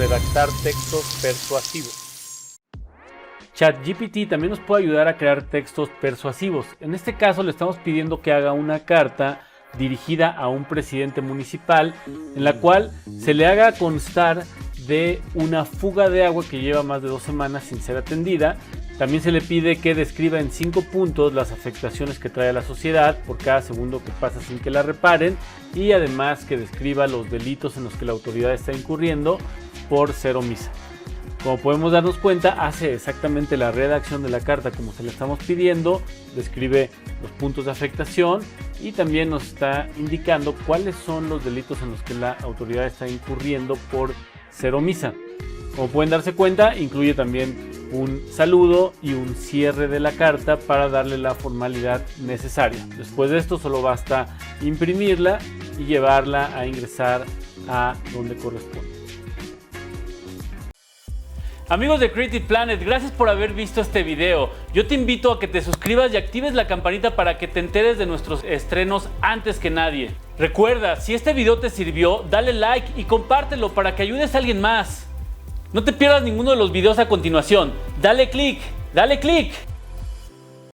redactar textos persuasivos. ChatGPT también nos puede ayudar a crear textos persuasivos. En este caso le estamos pidiendo que haga una carta dirigida a un presidente municipal en la cual se le haga constar de una fuga de agua que lleva más de 2 semanas sin ser atendida. También se le pide que describa en 5 puntos las afectaciones que trae a la sociedad por cada segundo que pasa sin que la reparen, y además que describa los delitos en los que la autoridad está incurriendo por ser omisa. Como podemos darnos cuenta, hace exactamente la redacción de la carta como se le estamos pidiendo, describe los puntos de afectación y también nos está indicando cuáles son los delitos en los que la autoridad está incurriendo por ser omisa. Como pueden darse cuenta, incluye también un saludo y un cierre de la carta para darle la formalidad necesaria. Después de esto solo basta imprimirla y llevarla a ingresar a donde corresponde. Amigos de Creative Planet, gracias por haber visto este video. Yo te invito a que te suscribas y actives la campanita para que te enteres de nuestros estrenos antes que nadie. Recuerda, si este video te sirvió, dale like y compártelo para que ayudes a alguien más. No te pierdas ninguno de los videos a continuación. Dale click, dale click.